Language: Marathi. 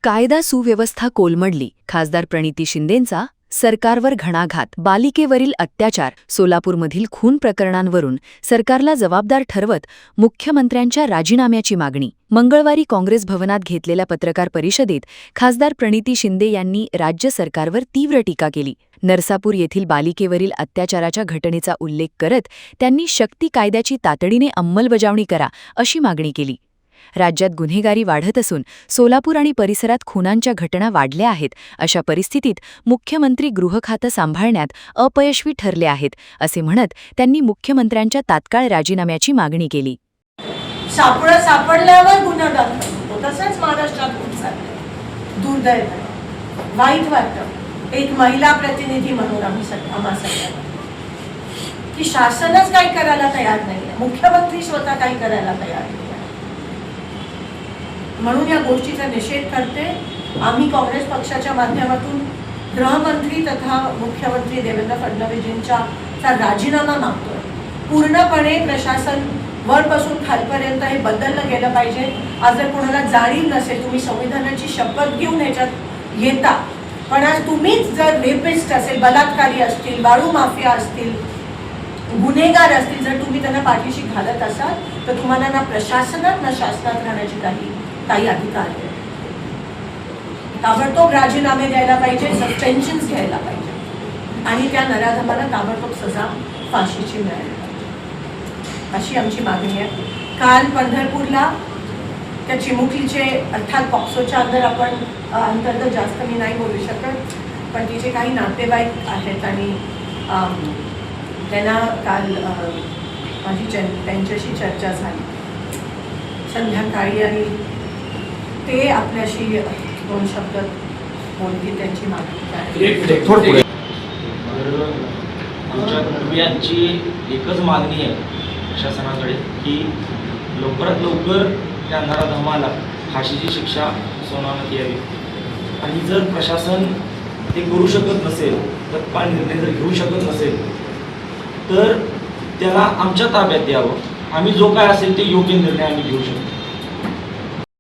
कायदा सुव्यवस्था कोलमडली, खासदार प्रणिती शिंदेंचा सरकारवर घणाघात. बालिकेवरील अत्याचार, सोलापूरमधील खून प्रकरणांवरून सरकारला जबाबदार ठरवत मुख्यमंत्र्यांच्या राजीनाम्याची मागणी. मंगळवारी काँग्रेस भवनात घेतलेल्या पत्रकार परिषदेत खासदार प्रणिती शिंदे यांनी राज्य सरकारवर तीव्र टीका केली. नरसापूर येथील बालिकेवरील अत्याचाराच्या घटनेचा उल्लेख करत त्यांनी शक्ती कायद्याची तातडीने अंमलबजावणी करा अशी मागणी केली. राज्यात गुन्हेगारी वाढत असून सोलापूर आणि परिसरात खुनांच्या घटना वाढल्या आहेत. अशा परिस्थितीत मुख्यमंत्री गृहखातं सांभाळण्यात अपयशवी ठरले आहेत असे म्हणत त्यांनी मुख्यमंत्र्यांच्या तात्काळ राजीनाम्याची मागणी केली. सापडल्यावर गुन्हा दाखल होतो, तसंच महाराष्ट्रात होत चाललंय. दुर्दैव, वाईट वाटतं एक महिला प्रतिनिधी म्हणून आम्हा सगळ्यांना की शासनच काही करायला तयार नाही, मुख्यमंत्री स्वतः काही करायला तयार नाही. म्हणून या गोष्टीचा निषेध करते. आम्ही काँग्रेस पक्षाच्या माध्यमातून गृहमंत्री तथा मुख्यमंत्री देवेंद्र फडणवीसजींचा राजीनामा मागतोय. पूर्णपणे प्रशासन वरपासून खालपर्यंत हे बदललं गेलं पाहिजे. आज जर कोणाला जाणीव नसेल, तुम्ही संविधानाची शपथ घेऊन ह्याच्यात येता, पण आज तुम्हीच जर रेपिस्ट असेल, बलात्कारी असतील, वाळू माफिया असतील, गुन्हेगार असतील, जर तुम्ही त्यांना पाठीशी घालत असाल तर तुम्हाला ना प्रशासनात ना शासनात राहण्याची काही अधिकार आहे. ताबडतोब राजीनामे द्यायला पाहिजे, सस्पेन्शन्स घ्यायला पाहिजे आणि त्या नराधमाला ताबडतोब सजा फाशीची मिळाली पाहिजे अशी आमची मागणी आहे. काल पंढरपूरला त्या चिमुकलीचे अर्थात पॉक्सोच्या अंतर्गत जास्त मी नाही बोलू शकत, पण तिचे काही नातेवाईक आहेत आणि त्यांना काल माझी त्यांच्याशी चर्चा झाली संध्याकाळी आणि ते आपल्याशी दोन शब्द बोलतील. त्यांची मागणी आमच्या कुटुंबियांची एकच मागणी आहे प्रशासनाकडे की लवकरात लवकर त्या नराधमाला फाशीची शिक्षा सुनावण्यात यावी आणि जर प्रशासन ते करू शकत नसेल, तत्काळ निर्णय जर घेऊ शकत नसेल तर त्याला आमच्या ताब्यात द्यावं. आम्ही जो काय असेल ते योग्य निर्णय आम्ही घेऊ शकतो.